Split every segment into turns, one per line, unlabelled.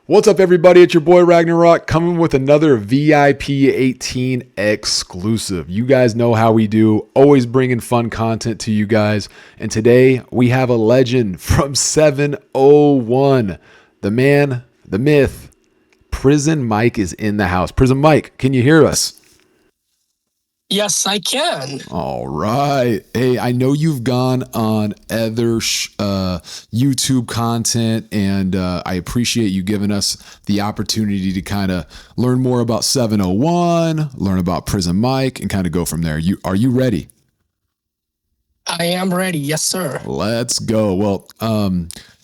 What's up, everybody? It's your boy Ragnarok coming with another VIP 18 exclusive. You guys know how we do, always bringing fun content to you guys. And today we have a legend from 701. The man, the myth, Prison Mike is in the house. Prison Mike, can you hear us?
Yes, I can.
All right. Hey, I know you've gone on other YouTube content, and I appreciate you giving us the opportunity to kind of learn more about 701, learn about Prison Mike, and kind of go from there. Are you ready?
I am ready. Yes, sir.
Let's go. Well,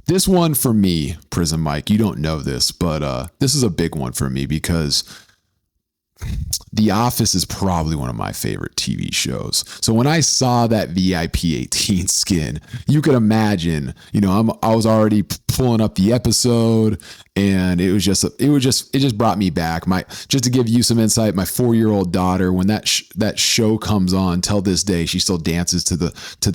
this one for me, Prison Mike, you don't know this, but this is a big one for me because The Office is probably one of my favorite TV shows. So when I saw that VIP 18 skin, you could imagine, I was already pulling up the episode, and it just brought me back. Just to give you some insight, my 4-year-old daughter, when that show comes on, till this day, she still dances to the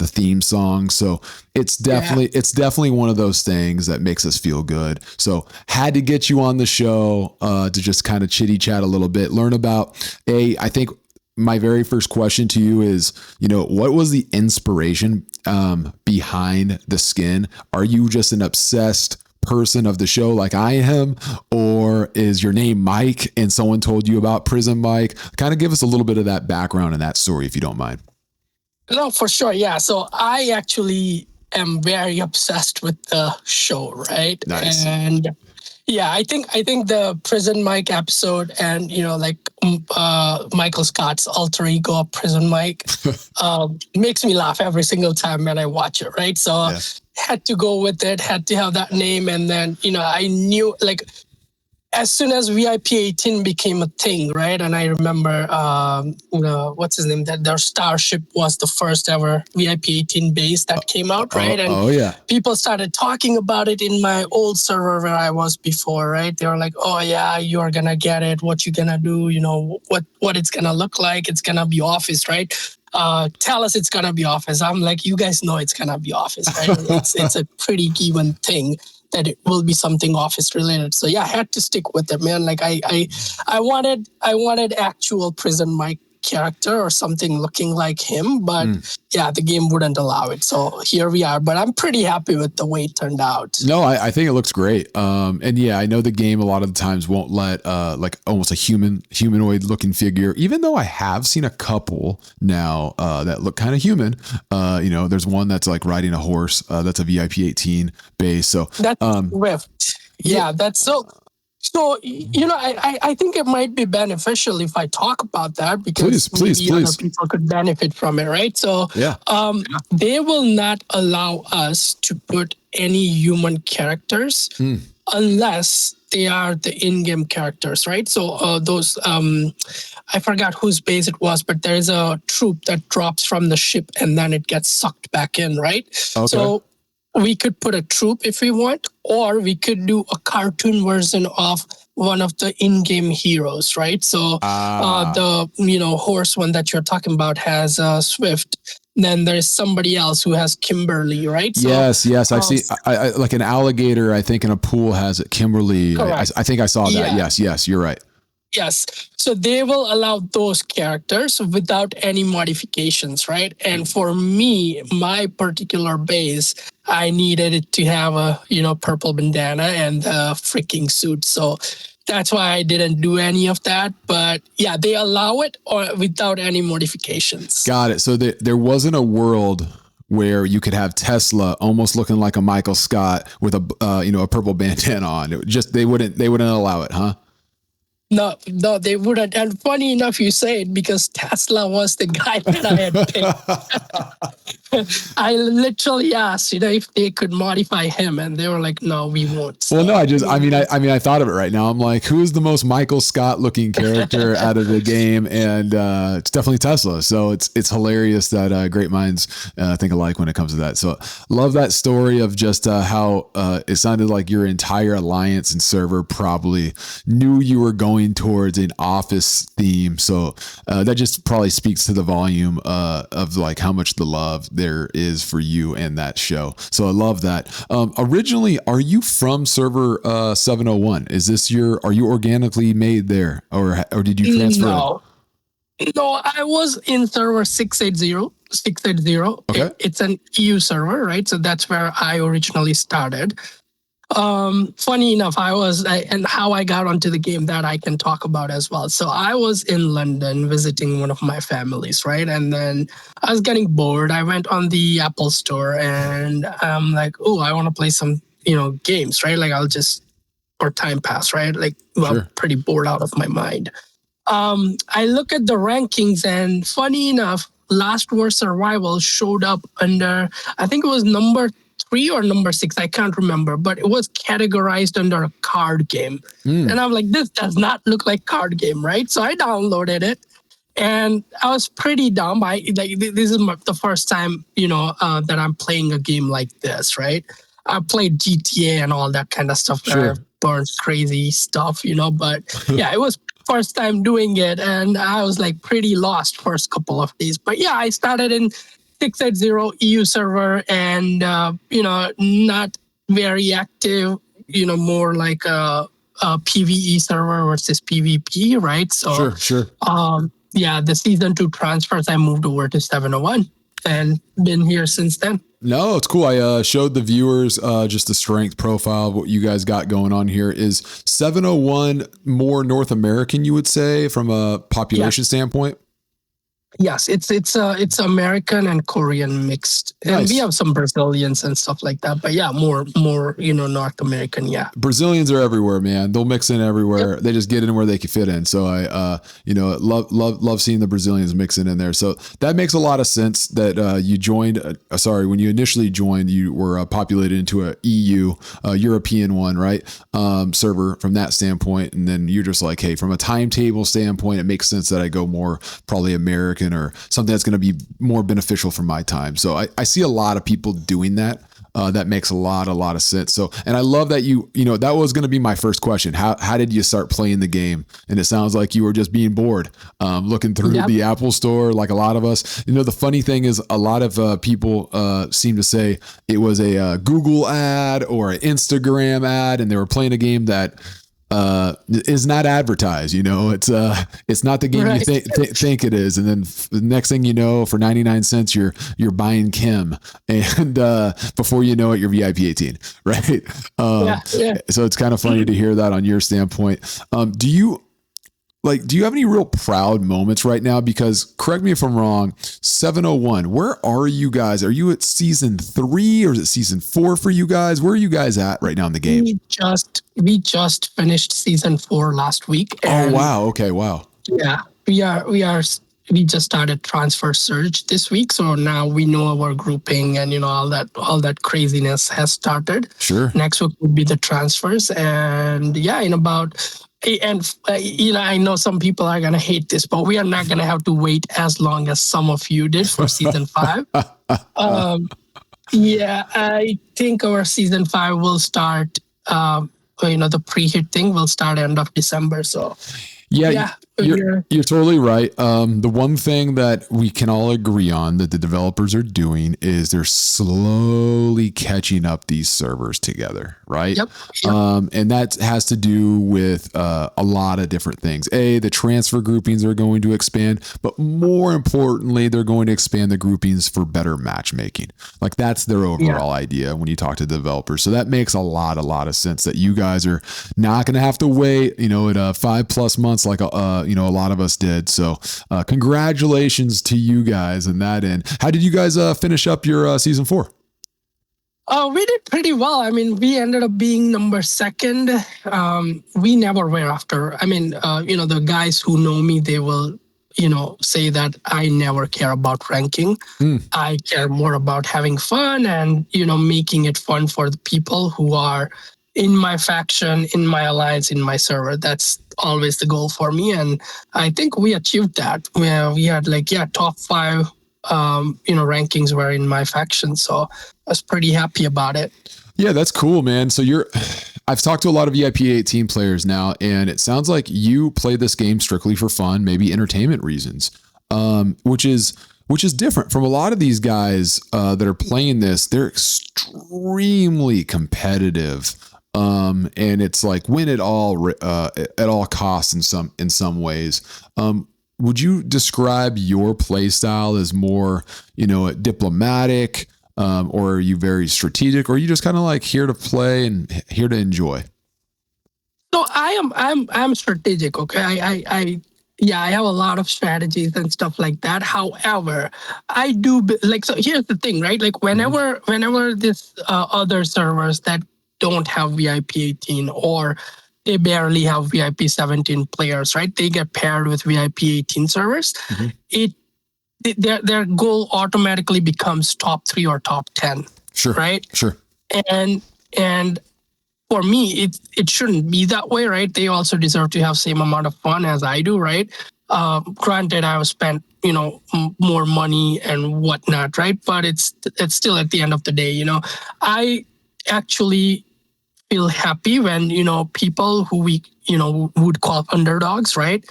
theme song. So it's definitely one of those things that makes us feel good. So had to get you on the show to just kind of chitty chat a little bit, learn about I think my very first question to you is, what was the inspiration behind the skin? Are you just an obsessed person of the show like I am, or is your name Mike and someone told you about Prison Mike? Kind of give us a little bit of that background and that story, if you don't mind.
No, for sure. Yeah. So I actually am very obsessed with the show, right?
Nice.
And yeah, I think the Prison Mike episode and Michael Scott's alter ego of Prison Mike makes me laugh every single time when I watch it, right? So had to go with it, had to have that name, and then I knew as soon as VIP 18 became a thing, right? And I remember, what's his name? That their Starship was the first ever VIP 18 base that came out, right? And people started talking about it in my old server where I was before, right? They were like, "Oh yeah, you're gonna get it. What you gonna do? What it's gonna look like? It's gonna be Office, right? Tell us it's gonna be Office." I'm like, you guys know it's gonna be Office, right? It's a pretty given thing that it will be something Office related. So yeah, I had to stick with it, man. Like I wanted actual Prison Mike character or something looking like him, but yeah, the game wouldn't allow it. So here we are, but I'm pretty happy with the way it turned out.
No, I think it looks great. And yeah, I know the game a lot of the times won't let like almost a humanoid looking figure, even though I have seen a couple now that look kind of human. There's one that's like riding a horse. That's a VIP 18 base. So
that's Rift. Yeah, that's so. So, I think it might be beneficial if I talk about that because
please.
other people could benefit from it, right? So, they will not allow us to put any human characters unless they are the in-game characters, right? So, those, I forgot whose base it was, but there's a troop that drops from the ship and then it gets sucked back in, right?
Okay.
So, we could put a troop if we want, or we could do a cartoon version of one of the in-game heroes, right? So the horse one that you're talking about has Swift. Then there's somebody else who has Kimberly, right? So,
yes. I've seen I like an alligator, I think, in a pool has it. Kimberly. I think I saw that.
Yeah.
Yes, you're right.
Yes. So they will allow those characters without any modifications, right? And for me, my particular base, I needed it to have a, purple bandana and a freaking suit. So that's why I didn't do any of that. But yeah, they allow it or without any modifications.
Got it. So there wasn't a world where you could have Tesla almost looking like a Michael Scott with a purple bandana on. They wouldn't allow it, huh?
No, they wouldn't. And funny enough, you say it because Tesla was the guy that I had picked. I literally asked, if they could modify him, and they were like, "No, we won't." So,
well, no, I thought of it right now. I'm like, who is the most Michael Scott looking character out of the game? And it's definitely Tesla. So it's hilarious that great minds think alike when it comes to that. So love that story of just how it sounded like your entire alliance and server probably knew you were going towards an Office theme. So that just probably speaks to the volume of like how much the love there is for you and that show. So I love that. Originally, are you from server 701? Is this are you organically made there, or did you transfer?
No, I was in server 680. 680.
Okay.
It's an EU server, right? So that's where I originally started. Funny enough, and how I got onto the game, that I can talk about as well. So I was in London visiting one of my families, right? And then I was getting bored. I went on the Apple Store and I'm like, oh, I want to play some, games, right? Like or time pass, right? Like, well, I'm pretty bored out of my mind. I look at the rankings, and funny enough, Last War Survival showed up under, I think it was number 3 or number 6, I can't remember, but it was categorized under a card game. And I'm like, this does not look like card game, right? So I downloaded it, and I was pretty dumb. This is the first time, that I'm playing a game like this, right? I played GTA and all that kind of stuff.
Sure.
Burnt crazy stuff, but yeah, it was first time doing it, and I was like pretty lost first couple of days. But yeah, I started in 680 EU server, and not very active, more like a PvE server versus PvP, right? So
sure.
Yeah, the season 2 transfers, I moved over to 701 and been here since then.
No, it's cool. I showed the viewers just the strength profile of what you guys got going on here. Is 701 more North American, you would say, from a population standpoint?
Yes, it's American and Korean mixed, and
nice.
We have some Brazilians and stuff like that. But yeah, more North American. Yeah,
Brazilians are everywhere, man. They'll mix in everywhere. Yep. They just get in where they can fit in. So I love seeing the Brazilians mixing in there. So that makes a lot of sense that you joined. When you initially joined, you were populated into a EU European one, right? Server from that standpoint, and then you're just like, hey, from a timetable standpoint, it makes sense that I go more probably American or something that's going to be more beneficial for my time. So I see a lot of people doing that. That makes a lot of sense. So, and I love that that was going to be my first question. How did you start playing the game? And it sounds like you were just being bored, looking through the Apple Store, like a lot of us. The funny thing is a lot of people seem to say it was a Google ad or an Instagram ad, and they were playing a game that is not advertised. It's not the game you think it is, and then the next thing you know, for 99 cents you're buying Kim, and before you know it, you're VIP 18, right? So it's kind of funny to hear that on your standpoint. Do you have any real proud moments right now? Because correct me if I'm wrong, 701, where are you guys? Are you at season 3 or is it season 4 for you guys? Where are you guys at right now in the game?
We just finished season 4 last week.
Oh, wow. Okay. Wow.
Yeah, we just started Transfer Surge this week. So now we know our grouping, and all that craziness has started.
Sure.
Next week will be the transfers. And yeah, I know some people are going to hate this, but we are not going to have to wait as long as some of you did for season 5. I think our season 5 will start, the pre-hit thing will start end of December. So you're
totally right. The one thing that we can all agree on that the developers are doing is they're slowly catching up these servers together, right?
Yep.
And that has to do with a lot of different things. The transfer groupings are going to expand, but more importantly, they're going to expand the groupings for better matchmaking. Like that's their overall idea when you talk to the developers. So that makes a lot of sense that you guys are not going to have to wait, at 5+ months like a lot of us did. So congratulations to you guys in that end. How did you guys finish up your season 4?
We did pretty well. I mean, we ended up being number 2. We never were after. I mean, the guys who know me, they will, say that I never care about ranking. I care more about having fun and, making it fun for the people who are in my faction, in my alliance, in my server. That's always the goal for me. And I think we achieved that. We had top 5, rankings were in my faction. So I was pretty happy about it.
Yeah, that's cool, man. So I've talked to a lot of VIP 18 players now, and it sounds like you play this game strictly for fun, maybe entertainment reasons, which is which is different from a lot of these guys that are playing this. They're extremely competitive. And it's like win at all costs in some ways. Would you describe your play style as more, diplomatic, or are you very strategic, or are you just kind of like here to play and here to enjoy?
So I'm strategic. Okay. I have a lot of strategies and stuff like that. However, I do so here's the thing, right? Like whenever this other servers that don't have VIP 18 or they barely have VIP 17 players, right? They get paired with VIP 18 servers. Their goal automatically becomes top 3 or top 10.
Sure.
Right.
Sure.
And for me, it shouldn't be that way, right? They also deserve to have same amount of fun as I do, right? Granted, I've spent more money and whatnot, right? But it's still at the end of the day, I actually feel happy when people who we would call underdogs, right?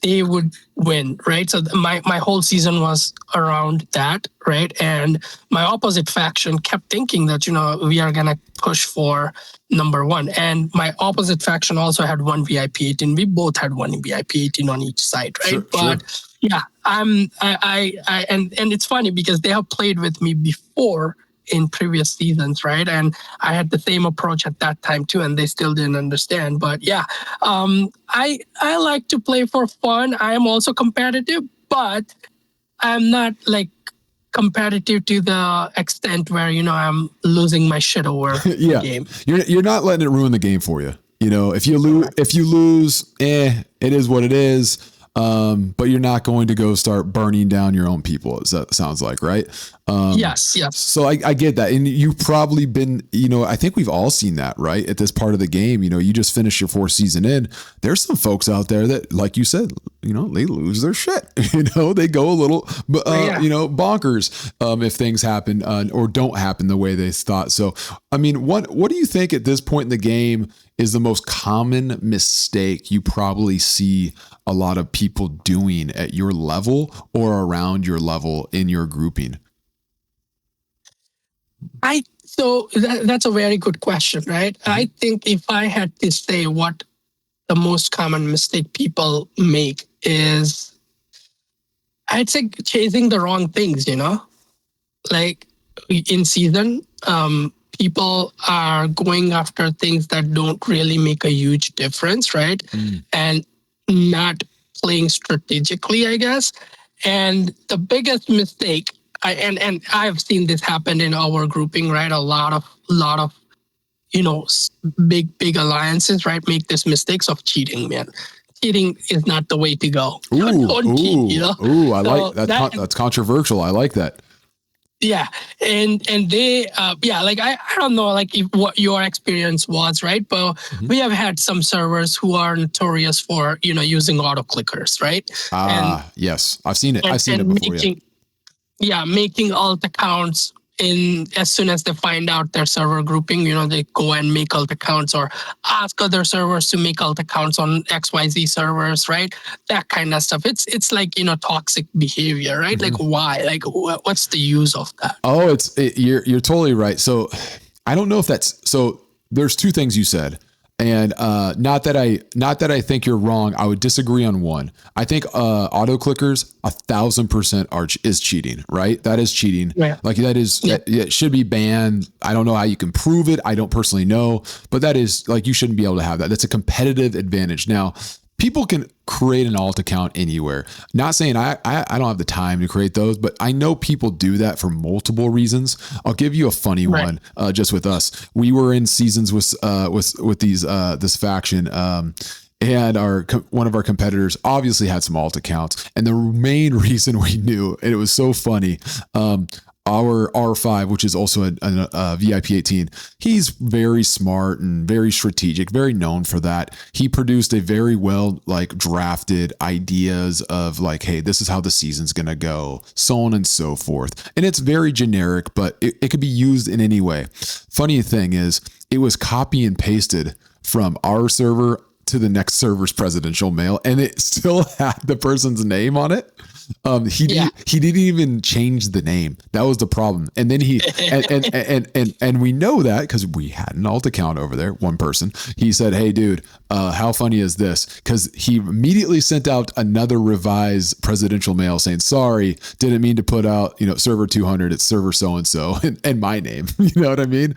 They would win, right? So my whole season was around that, right? And my opposite faction kept thinking that we are gonna push for number 1, and my opposite faction also had one VIP 18. We both had one VIP 18 on each side, right?
Sure,
but yeah, and it's funny because they have played with me before in previous seasons, right? And I had the same approach at that time too, and they still didn't understand. But yeah, I like to play for fun. I am also competitive, but I'm not like competitive to the extent where I'm losing my shit over the game.
You're not letting it ruin the game for you. If you lose, it is what it is. But you're not going to go start burning down your own people. That sounds like, right?
Yes.
So I get that. And you've probably been, I think we've all seen that, right? At this part of the game, you just finished your 4th season in. There's some folks out there that, like you said, they lose their shit. They go a little, bonkers if things happen or don't happen the way they thought. So, I mean, what do you think at this point in the game is the most common mistake you probably see a lot of people doing at your level or around your level in your grouping?
So that's a very good question, right? I think if I had to say what the most common mistake people make is, I'd say chasing the wrong things, like in season, people are going after things that don't really make a huge difference, right? And not playing strategically, I guess. And the biggest mistake, and I've seen this happen in our grouping, right? A lot of big alliances, right, make this mistakes of cheating, man. Cheating is not the way to go. Don't cheat,
I like that. That's controversial. I like that.
Yeah, and they like I don't know like what your experience was, right? But we have had some servers who are notorious for using auto clickers, right?
Yes, I've seen it. I've seen it before.
Making alt accounts as soon as they find out their server grouping, they go and make alt accounts or ask other servers to make alt accounts on XYZ servers, right? That kind of stuff. It's like, toxic behavior, right? Like why? Like what's the use of that?
Oh, you're totally right. So I don't know if so there's 2 things you said. And not that I think you're wrong. I would disagree on one. I think auto clickers 1,000% is cheating, right? That is cheating.
Yeah.
Like that is it should be banned. I don't know how you can prove it. I don't personally know, but that is like you shouldn't be able to have that. That's a competitive advantage. Now, people can create an alt account anywhere. Not saying I don't have the time to create those, but I know people do that for multiple reasons. I'll give you a funny one. Just with us, we were in seasons with these this faction, and one of our competitors obviously had some alt accounts, and the main reason we knew, and it was so funny. Our R5, which is also a VIP 18, he's very smart and very strategic, very known for that. He produced a very well drafted ideas of hey, this is how the season's going to go, so on and so forth. And it's very generic, but it could be used in any way. Funny thing is, it was copy and pasted from our server to the next server's presidential mail, and it still had the person's name on it.
Yeah.
He didn't even change the name. That was the problem. And then and we know that because we had an alt account over there. One person, he said, "Hey, dude, how funny is this?" Because he immediately sent out another revised presidential mail saying, "Sorry, didn't mean to put out server 200. It's server so and so and my name." You know what I mean?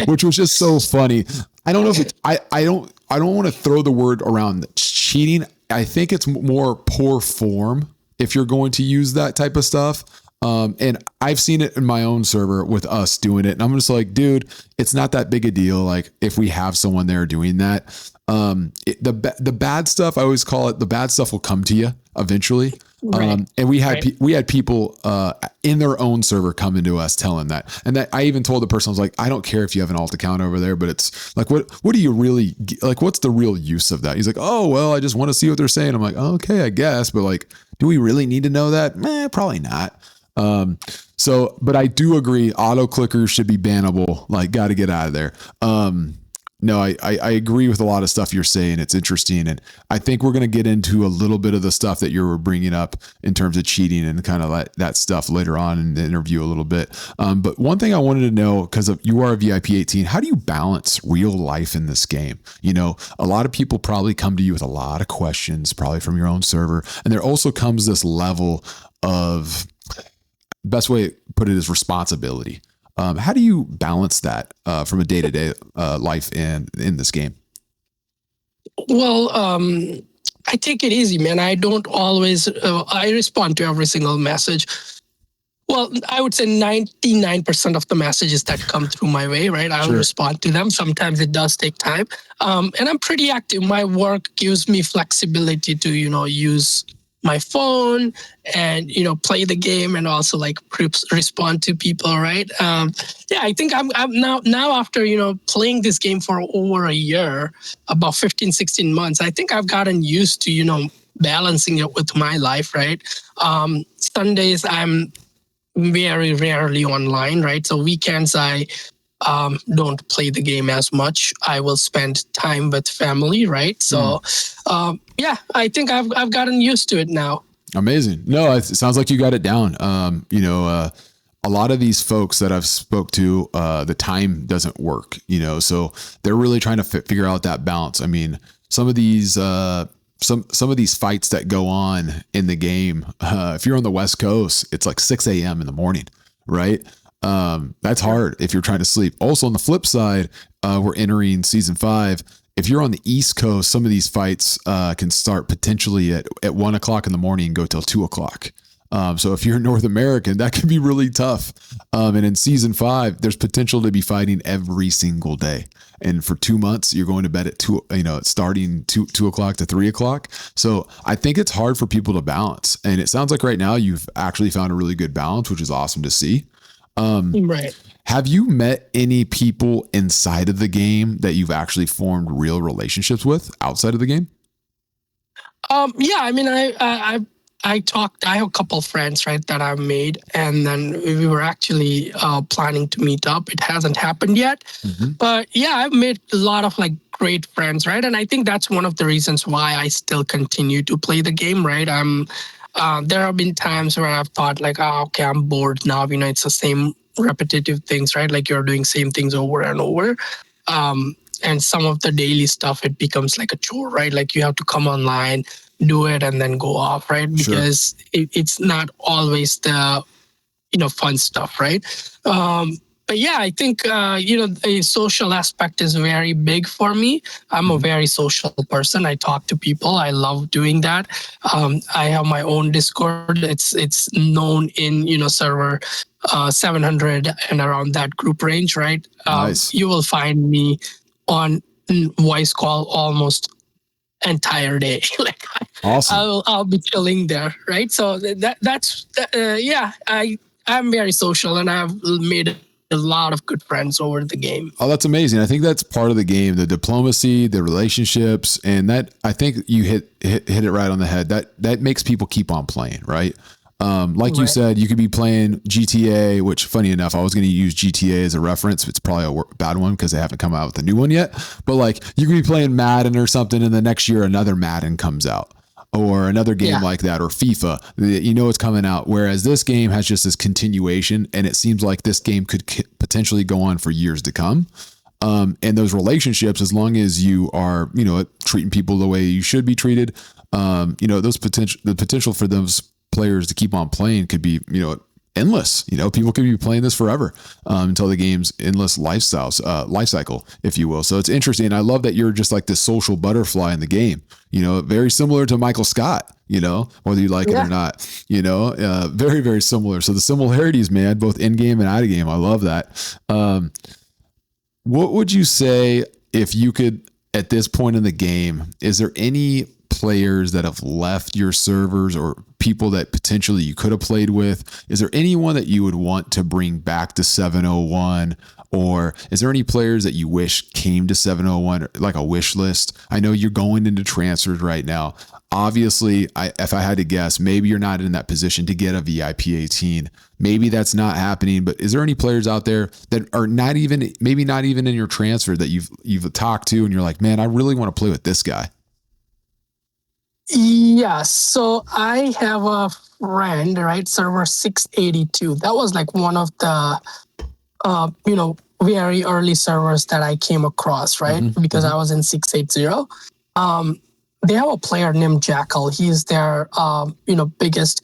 Which was just so funny. I don't know if I don't want to throw the word around cheating. I think it's more poor form if you're going to use that type of stuff. And I've seen it in my own server with us doing it. And I'm just like, dude, it's not that big a deal. Like if we have someone there doing that, the bad stuff, I always call it, the bad stuff will come to you eventually.
Right.
And we had people in their own server come into us telling that. And that I even told the person, I was like, I don't care if you have an alt account over there, but it's like, what do you really like? What's the real use of that? He's like, oh, well, I just want to see what they're saying. I'm like, oh, okay, I guess. But like, do we really need to know that? Probably not. But I do agree. Auto clickers should be bannable. Like, got to get out of there. No, I agree with a lot of stuff you're saying. It's interesting. And I think we're going to get into a little bit of the stuff that you're bringing up in terms of cheating and kind of that stuff later on in the interview a little bit. But one thing I wanted to know, because you are a VIP 18, how do you balance real life in this game? A lot of people probably come to you with a lot of questions, probably from your own server. And there also comes this level of, best way to put it is responsibility. How do you balance that from a day-to-day life in this game?
Well, I take it easy, man. I don't always, I respond to every single message. Well, I would say 99% of the messages that come through my way, right? I'll respond to them. Sometimes it does take time. And I'm pretty active. My work gives me flexibility to, use my phone and play the game and also like respond to people, right? I think I'm now after playing this game for over a year, about 15-16 months, I think I've gotten used to balancing it with my life, right? Sundays I'm very rarely online, right? So weekends I don't play the game as much. I will spend time with family, right? So, I think I've gotten used to it now.
Amazing. No, it sounds like you got it down. A lot of these folks that I've spoke to, the time doesn't work, so they're really trying to figure out that balance. I mean, some of these, some of these fights that go on in the game, if you're on the West Coast, it's like 6 a.m. in the morning, right? That's hard if you're trying to sleep. Also on the flip side, we're entering season 5. If you're on the East Coast, some of these fights can start potentially at 1 o'clock in the morning and go till 2 o'clock. So if you're North American, that can be really tough. And in season 5, there's potential to be fighting every single day. And for 2 months, you're going to bed at 2, starting 2 o'clock to 3 o'clock. So I think it's hard for people to balance. And it sounds like right now you've actually found a really good balance, which is awesome to see.
Right.
Have you met any people inside of the game that you've actually formed real relationships with outside of the game?
I mean, I talked. I have a couple of friends, right, that I've made, and then we were actually planning to meet up. It hasn't happened yet, but I've made a lot of like great friends, right? And I think that's one of the reasons why I still continue to play the game, right? There have been times where I've thought like, oh, okay, I'm bored now. It's the same repetitive things, right? Like you're doing same things over and over. And some of the daily stuff, it becomes like a chore, right? Like you have to come online, do it, and then go off, right? Because it's not always the, fun stuff, right? But I think, the social aspect is very big for me. I'm a very social person. I talk to people. I love doing that. I have my own Discord. It's known in, server 700 and around that group range, right?
Nice.
You will find me on voice call almost entire day. Like
awesome.
I'll be chilling there, right? So I'm very social and I've made a lot of good friends over the game.
Oh, that's amazing. I think that's part of the game, the diplomacy, the relationships, and that I think you hit it right on the head. That makes people keep on playing, right? You said, you could be playing GTA, which funny enough, I was going to use GTA as a reference. It's probably a bad one because they haven't come out with a new one yet. But like you could be playing Madden or something, and the next year another Madden comes out. or another game
Yeah.
like that, or FIFA. You know it's coming out. Whereas this game has just this continuation, and it seems like this game could potentially go on for years to come. And those relationships, as long as you are, treating people the way you should be treated, the potential for those players to keep on playing could be, endless. People could be playing this forever until the game's endless life cycle, if you will. So it's interesting. I love that you're just like this social butterfly in the game. Very similar to Michael Scott. Whether you like it or not. Very, very similar. So the similarities, man, both in game and out of game. I love that. What would you say if you could, at this point in the game, is there any players that have left your servers or people that potentially you could have played with? Is there anyone that you would want to bring back to 701? Or is there any players that you wish came to 701, like a wish list? I know you're going into transfers right now. Obviously, if I had to guess, maybe you're not in that position to get a VIP 18. Maybe that's not happening, but is there any players out there that are maybe not even in your transfer that you've talked to and you're like, man, I really want to play with this guy?
Yeah, so I have a friend, right? Server 682. That was like one of the, very early servers that I came across, right? Because I was in 680. They have a player named Jackal. He's their, biggest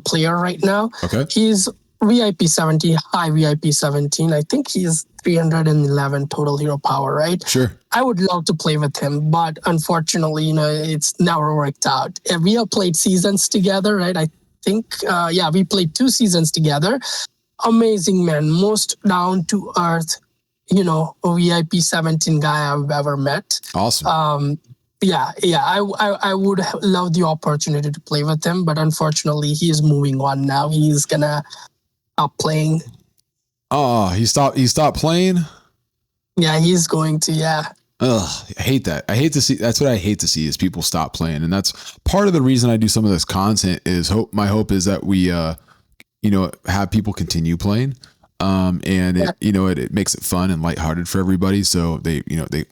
player right now.
Okay.
He's VIP 17, high VIP 17. I think he's 311 total hero power, right?
Sure.
I would love to play with him, but unfortunately, it's never worked out. And we have played seasons together, right? I think, we played 2 seasons together. Amazing man, most down to earth, a VIP 17 guy I've ever met.
Awesome.
I would love the opportunity to play with him, but unfortunately, he is moving on now. He's gonna stop playing.
Oh, he stopped playing?
Yeah, he's going to, yeah.
Ugh, I hate that. That's what I hate to see is people stop playing. And that's part of the reason I do some of this content is my hope is that we, have people continue playing. It makes it fun and lighthearted for everybody. So they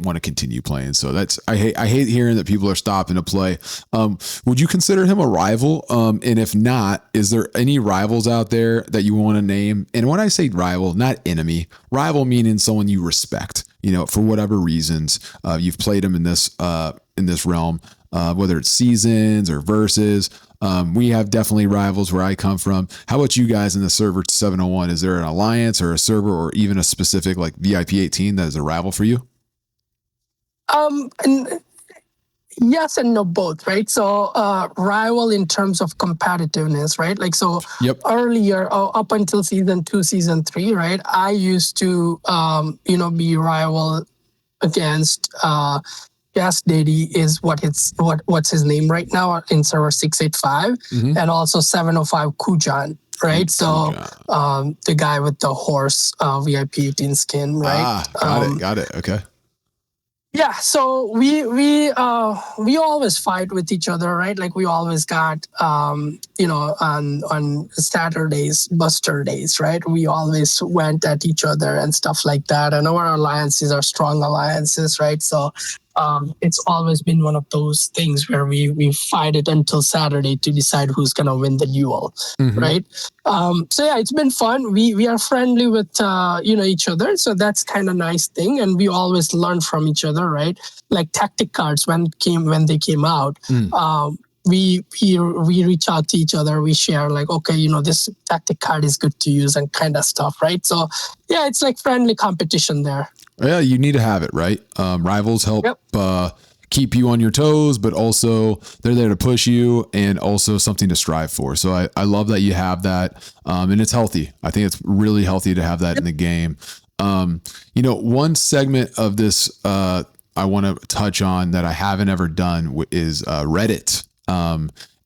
want to continue playing. So I hate hearing that people are stopping to play. Would you consider him a rival? And if not, is there any rivals out there that you want to name? And when I say rival, not enemy, rival meaning someone you respect, for whatever reasons, you've played him in this realm, whether it's seasons or verses. We have definitely rivals where I come from. How about you guys in the server 701? Is there an alliance or a server or even a specific like VIP 18 that is a rival for you?
And yes and no, both, right? So rival in terms of competitiveness, right? Like, so earlier, up until season 2, season 3, right? I used to, be rival against, Gas Daddy is what's his name right now in server 685, and also 705 Kujan, right? So the guy with the horse VIP 18 skin, right?
Got it. Okay.
Yeah, so we always fight with each other, right? Like we always got on Saturdays, Buster days, right? We always went at each other and stuff like that. And our alliances are strong alliances, right? So it's always been one of those things where we fight it until Saturday to decide who's gonna win the duel, right? It's been fun. We are friendly with each other, so that's kind of nice thing, and we always learn from each other, right? Like tactic cards when they came out. We reach out to each other. We share like, okay, this tactic card is good to use and kind of stuff, right? So yeah, it's like friendly competition there.
Yeah, you need to have it, right? Rivals help keep you on your toes, but also they're there to push you and also something to strive for. So I love that you have that, and it's healthy. I think it's really healthy to have that in the game. One segment of this I want to touch on that I haven't ever done is Reddit.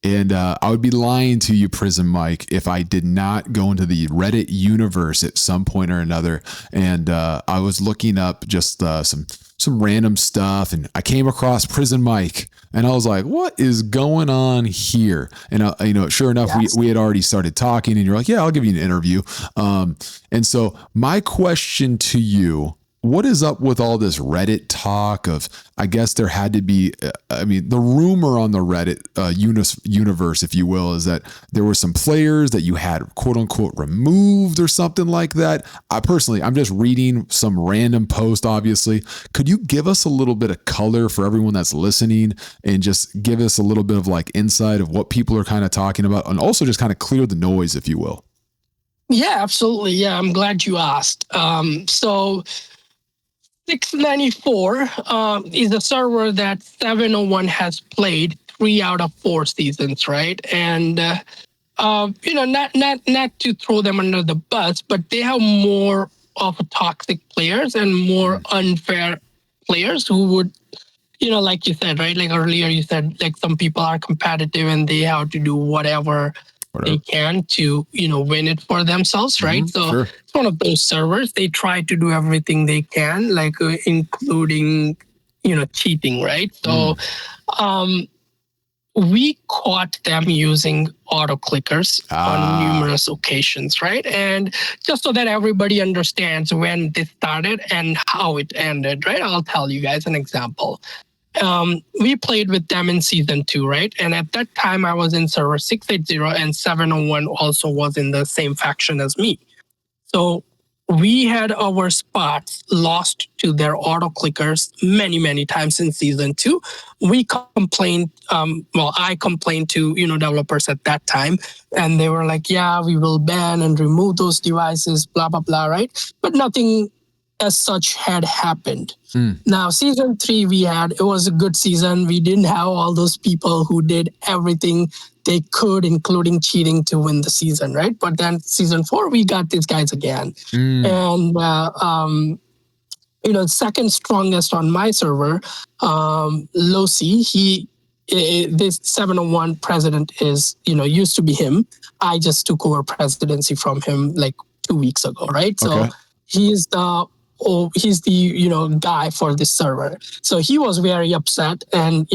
And I would be lying to you, Prism Mike, if I did not go into the Reddit universe at some point or another. And I was looking up just some random stuff, and I came across Prison Mike, and I was like, "What is going on here?" And sure enough, we had already started talking, and you're like, "Yeah, I'll give you an interview." And so my question to you what is up with all this Reddit talk of, I guess there had to be, the rumor on the Reddit universe, if you will, is that there were some players that you had quote unquote removed or something like that. I'm just reading some random post, obviously. Could you give us a little bit of color for everyone that's listening and just give us a little bit of like insight of what people are kind of talking about, and also just kind of clear the noise, if you will?
Yeah, absolutely. Yeah, I'm glad you asked. So 694 is a server that 701 has played 3 out of 4 seasons, right? And not to throw them under the bus, but they have more of toxic players and more unfair players who would, like you said, right? Like earlier you said, like some people are competitive and they have to do whatever they can to, win it for themselves, right? So sure. It's one of those servers. They try to do everything they can, like including, cheating, right? So we caught them using auto clickers on numerous occasions, right? And just so that everybody understands when this started and how it ended, right? I'll tell you guys an example. We played with them in season 2, right? And at that time, I was in server 680 and 701 also was in the same faction as me. So we had our spots lost to their auto clickers many, many times in season 2. We complained, I complained to, developers at that time, and they were like, yeah, we will ban and remove those devices, blah, blah, blah, right? But nothing as such had happened. Now, season 3 it was a good season. We didn't have all those people who did everything they could, including cheating, to win the season, right? But then season 4, we got these guys again. And, second strongest on my server, Losi, this 701 president is, used to be him. I just took over presidency from him like 2 weeks ago, right? So he's the guy for this server. So he was very upset, and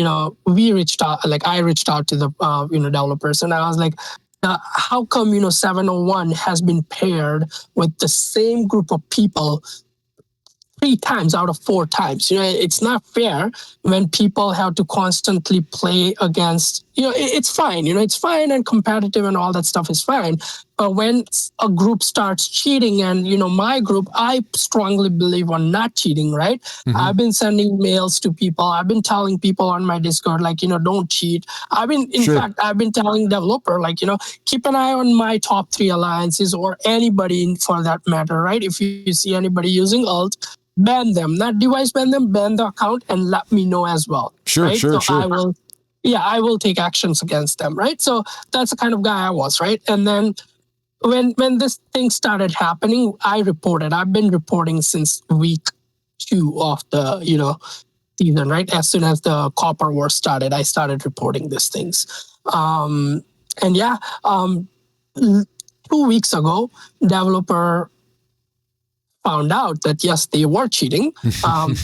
we reached out. Like I reached out to the developers, and I was like, how come 701 has been paired with the same group of people 3 times out of 4 times? It's not fair when people have to constantly play against, it's fine, it's fine, and competitive and all that stuff is fine. But when a group starts cheating, and, my group, I strongly believe on not cheating, right? I've been sending mails to people. I've been telling people on my Discord, like, don't cheat. In fact, I've been telling developer, like, keep an eye on my top 3 alliances, or anybody for that matter, right? If you see anybody using ult, ban them, not device ban them, ban the account, and let me know as well.
Sure.
I will take actions against them, right? So that's the kind of guy I was, right? And then when this thing started happening, I reported. I've been reporting since week 2 of the, season, right? As soon as the Copper War started, I started reporting these things. 2 weeks ago, developer found out that, yes, they were cheating.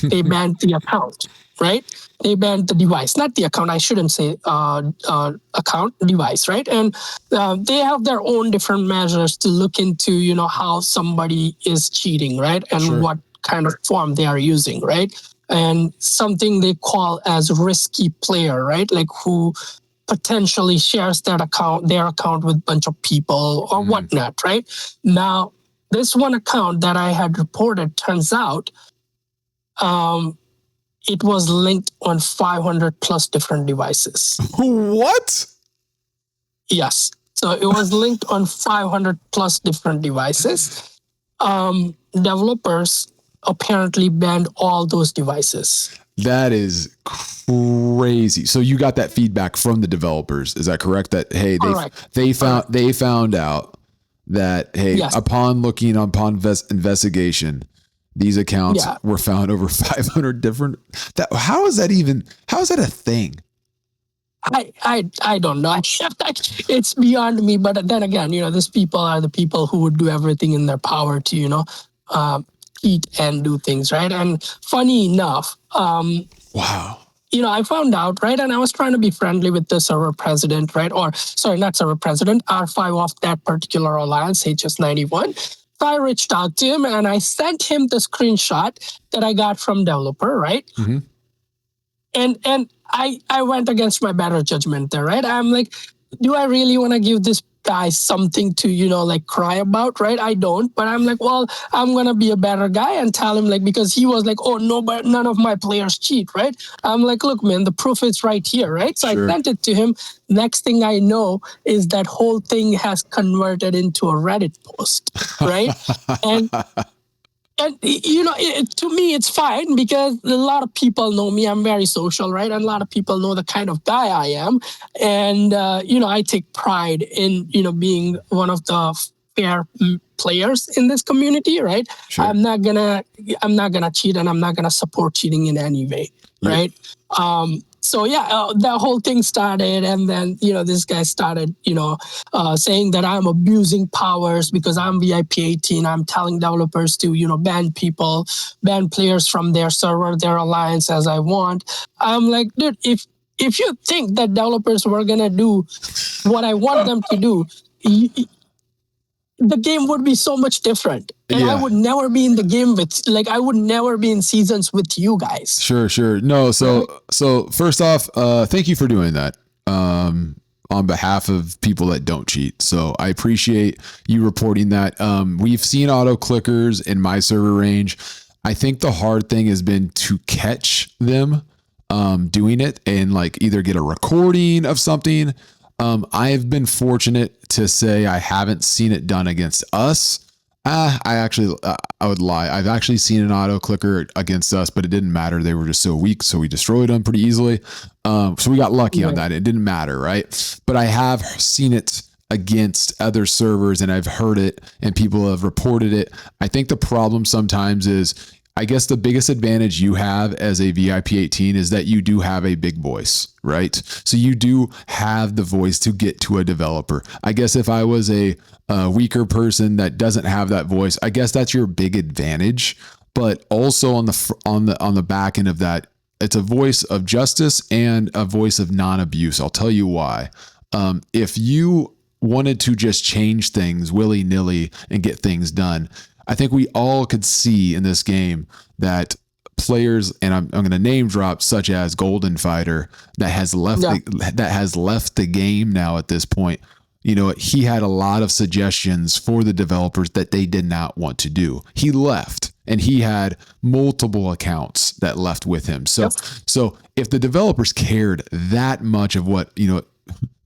They banned the account, right? They banned the device, not the account. I shouldn't say account, device, right? And they have their own different measures to look into, how somebody is cheating, right? And what kind of form they are using, right? And something they call as risky player, right? Like who potentially shares their account with a bunch of people or whatnot, right? Now, this one account that I had reported, turns out it was linked on 500 plus different devices.
What?
Yes. So it was linked on 500 plus different devices. Developers apparently banned all those devices.
That is crazy. So you got that feedback from the developers. Is that correct? That, hey, they found out that, hey, upon investigation, these accounts were found over 500 different. How is that a thing?
I don't know. It's beyond me. But then again, these people are the people who would do everything in their power to, eat and do things, right? And funny enough,
wow.
I found out, right? And I was trying to be friendly with the server president, right? Or sorry, not server president, R5 of that particular alliance, HS91. So I reached out to him and I sent him the screenshot that I got from developer, right?
Mm-hmm.
And I went against my better judgment there, right? I'm like, do I really want to give this guy something to, like cry about, right? I don't, but I'm like, well, I'm going to be a better guy and tell him, like, because he was like, oh, no, but none of my players cheat, right? I'm like, look, man, the proof is right here, right? So
Sure.
I sent it to him. Next thing I know is that whole thing has converted into a Reddit post, right? And to me, it's fine because a lot of people know me. I'm very social, right? And a lot of people know the kind of guy I am. And, I take pride in, being one of the fair players in this community, right?
Sure.
I'm not gonna cheat, and I'm not gonna support cheating in any way, right? So that whole thing started, and then this guy started saying that I'm abusing powers because I'm VIP 18. I'm telling developers to ban players from their server, their alliance as I want. I'm like, dude, if you think that developers were gonna do what I want them to do, the game would be so much different. And I would never be in the game I would never be in seasons with you guys.
Sure. No, so first off, thank you for doing that. On behalf of people that don't cheat. So I appreciate you reporting that. We've seen auto clickers in my server range. I think the hard thing has been to catch them doing it and like either get a recording of something. I've been fortunate to say I haven't seen it done against us. I would lie. I've actually seen an auto clicker against us, but it didn't matter. They were just so weak. So we destroyed them pretty easily. So we got lucky on that. It didn't matter. Right. But I have seen it against other servers and I've heard it and people have reported it. I think the problem sometimes is, I guess the biggest advantage you have as a VIP 18 is that you do have a big voice, right? So you do have the voice to get to a developer. I guess if I was a weaker person that doesn't have that voice, I guess that's your big advantage. But also on the back end of that, it's a voice of justice and a voice of non-abuse. I'll tell you why. If you wanted to just change things willy-nilly and get things done, I think we all could see in this game that players, and I'm going to name drop, such as Golden Fighter, that has left the game now at this point. He had a lot of suggestions for the developers that they did not want to do. He left, and he had multiple accounts that left with him. So if the developers cared that much of what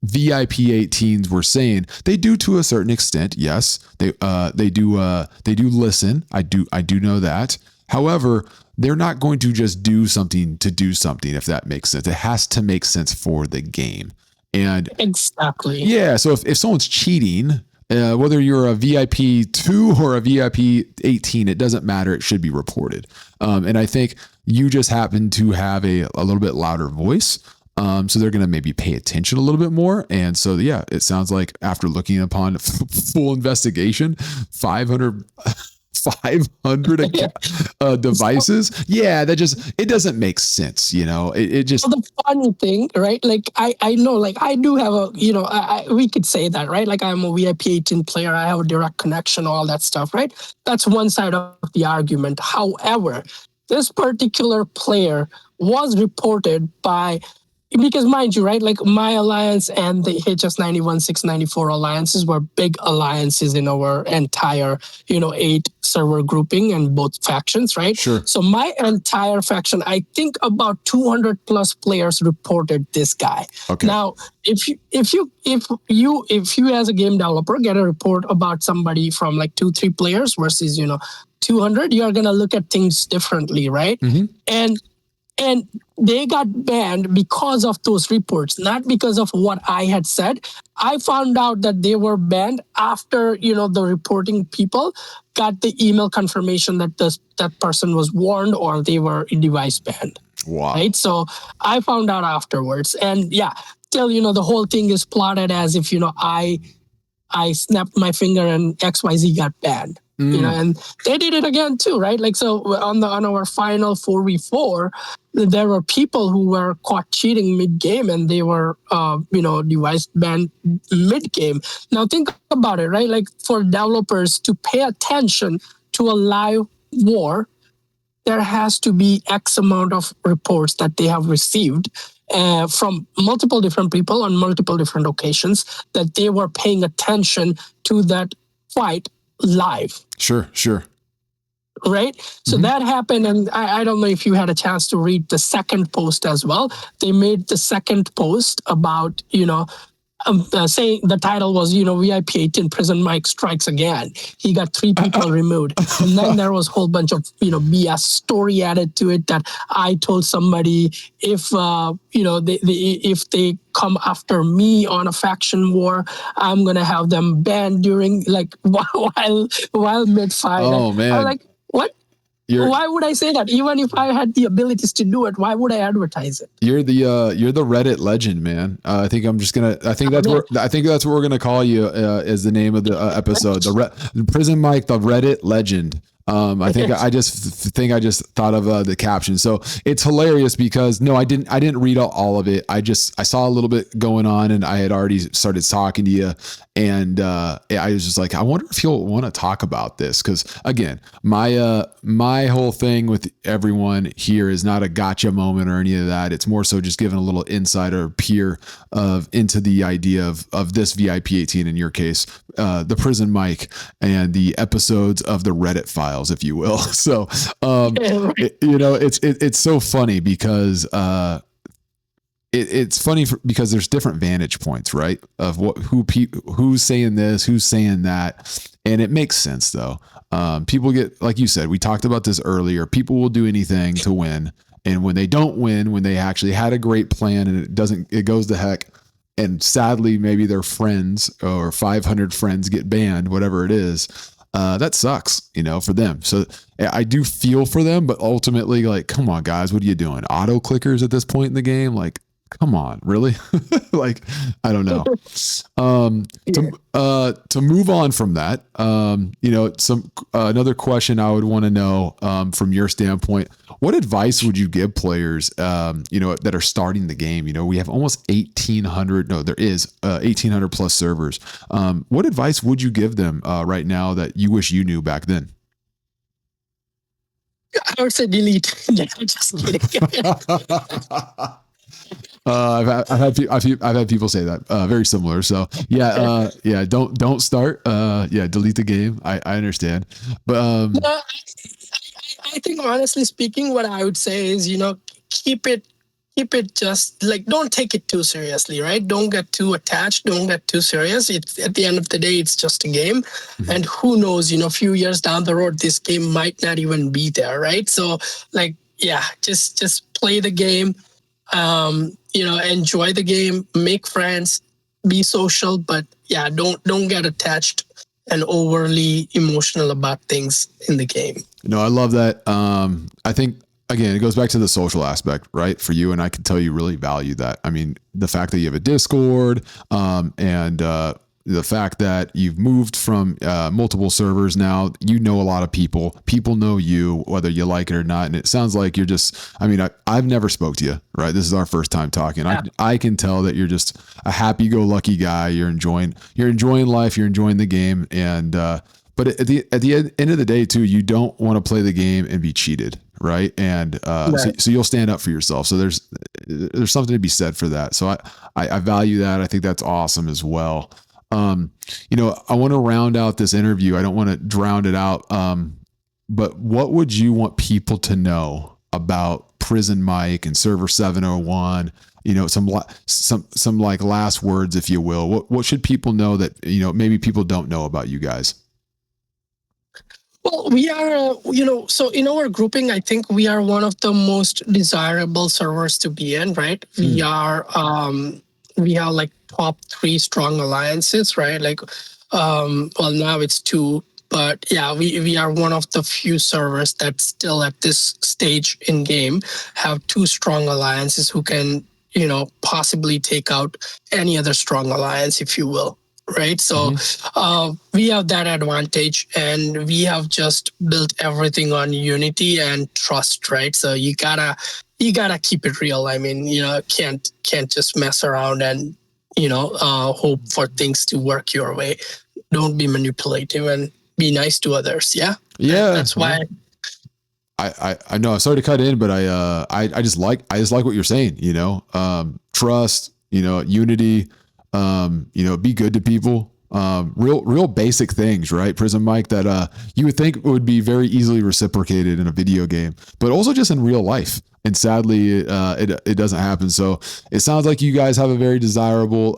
VIP 18s were saying, they do to a certain extent. Yes, they do listen. I do know that. However, they're not going to just do something to do something, if that makes sense. It has to make sense for the game. And
exactly.
Yeah. So if someone's cheating, whether you're a VIP 2 or a VIP 18, it doesn't matter. It should be reported. And I think you just happen to have a little bit louder voice. So they're going to maybe pay attention a little bit more. And so, yeah, it sounds like after looking upon full investigation, 500 devices. Yeah, it doesn't make sense. It just.
Well, the funny thing, right? Like I know, like I do have we could say that, right? Like I'm a VIP 18 player. I have a direct connection, all that stuff, right? That's one side of the argument. However, this particular player was reported by, because mind you, right, like my alliance and the HS91 694 alliances were big alliances in our entire 8 server grouping and both factions, right?
Sure.
So my entire faction, I think about 200 plus players reported this guy.
Okay.
Now, if you as a game developer get a report about somebody from like 2-3 players versus 200, you are gonna look at things differently, right?
Mm-hmm.
And they got banned because of those reports, not because of what I had said. I found out that they were banned after, the reporting people got the email confirmation that that person was warned or they were device banned.
Wow.
Right? So I found out afterwards. And yeah, still, the whole thing is plotted as if, I snapped my finger and XYZ got banned. And they did it again too, right? Like, so on our final 4v4, there were people who were caught cheating mid-game and they were, device banned mid-game. Now think about it, right? Like for developers to pay attention to a live war, there has to be X amount of reports that they have received from multiple different people on multiple different occasions that they were paying attention to that fight live.
Sure.
Right? So that happened, and I don't know if you had a chance to read the second post as well. They made the second post about, saying the title was, VIP 18 Prison Mike strikes again. He got 3 people removed. And then there was a whole bunch of, BS story added to it that I told somebody if, if they come after me on a faction war, I'm going to have them banned during, like, while mid-fight.
Oh, man.
I'm like, what? Why would I say that? Even if I had the abilities to do it, why would I advertise it?
You're the Reddit legend, man. I think that's what we're gonna call you as the name of the episode. The Prison Mike, the Reddit legend. I think I just thought of the caption. So it's hilarious because I didn't read all of it. I saw a little bit going on and I had already started talking to you. And I was just like, I wonder if you'll want to talk about this. Cause again, my whole thing with everyone here is not a gotcha moment or any of that. It's more so just giving a little insight or peer into the idea of this VIP 18 in your case, the Prison Mike and the episodes of the Reddit files, if you will. So, it's so funny because, it's funny because there's different vantage points, right? Of who's saying this, who's saying that. And it makes sense though. People get, like you said, we talked about this earlier. People will do anything to win. And when they don't win, when they actually had a great plan and it goes to heck. And sadly, maybe their friends or 500 friends get banned, whatever it is. That sucks, for them. So I do feel for them, but ultimately, like, come on, guys, what are you doing? Auto clickers at this point in the game? Like, come on, really? Like, I don't know. To move on from that, another question I would want to know from your standpoint, what advice would you give players, that are starting the game? We have almost 1,800. No, there is 1,800 plus servers. What advice would you give them right now that you wish you knew back then?
I would say delete. No, I'm just kidding.
I've had people say that very similar. So don't start. Delete the game. I understand, but
I think honestly speaking, what I would say is keep it just like, don't take it too seriously, right? Don't get too attached. Don't get too serious. It's at the end of the day, it's just a game, and who knows? A few years down the road, this game might not even be there, right? So just play the game. Enjoy the game, make friends, be social, but don't get attached and overly emotional about things in the game.
No, I love that. I think, again, it goes back to the social aspect, right? For you, and I can tell you really value that. I mean, the fact that you have a Discord, and the fact that you've moved from multiple servers now, a lot of people know you, whether you like it or not. And it sounds like you're just, I've never spoke to you, right? This is our first time talking. Yeah. I can tell that you're just a happy-go-lucky guy. You're enjoying life. You're enjoying the game. And, but at the end of the day too, you don't want to play the game and be cheated. Right. And, right. So you'll stand up for yourself. So there's something to be said for that. So I value that. I think that's awesome as well. I want to round out this interview. I don't want to drown it out. But what would you want people to know about Prison Mike and Server 701? Some like last words, if you will. What should people know that, maybe people don't know about you guys?
Well, we are, so in our grouping, I think we are one of the most desirable servers to be in, right? We are like top 3 strong alliances, right? Like, now it's 2, but we are one of the few servers that still at this stage in game have 2 strong alliances who can, possibly take out any other strong alliance, if you will. Right. So we have that advantage, and we have just built everything on unity and trust. Right. So you gotta you gotta keep it real. I mean, can't just mess around and hope for things to work your way. Don't be manipulative and be nice to others. Yeah.
Yeah.
That's why.
I know I'm sorry to cut in, but I just like what you're saying, trust, unity, be good to people, real basic things, right? Prism Mike, that you would think would be very easily reciprocated in a video game, but also just in real life. And sadly, it doesn't happen. So it sounds like you guys have a very desirable,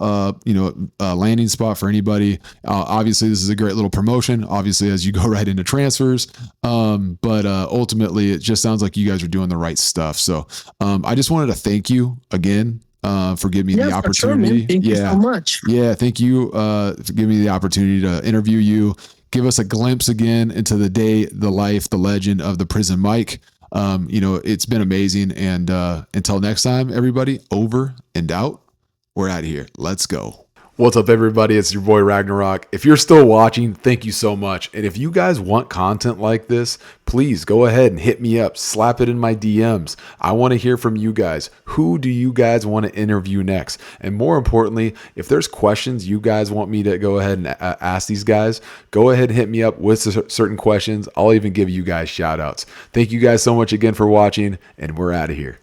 landing spot for anybody. Obviously, this is a great little promotion, obviously, as you go right into transfers. But ultimately, it just sounds like you guys are doing the right stuff. So I just wanted to thank you again for giving me the opportunity.
Sure, thank you so much.
Yeah, thank you for giving me the opportunity to interview you. Give us a glimpse again into the day, the life, the legend of the Prism Mike. It's been amazing. And until next time, everybody, over and out. We're out of here. Let's go. What's up, everybody? It's your boy Ragnarok. If you're still watching, thank you so much. And if you guys want content like this, please go ahead and hit me up. Slap it in my DMs. I want to hear from you guys. Who do you guys want to interview next? And more importantly, if there's questions you guys want me to go ahead and ask these guys, go ahead and hit me up with certain questions. I'll even give you guys shout outs. Thank you guys so much again for watching, and we're out of here.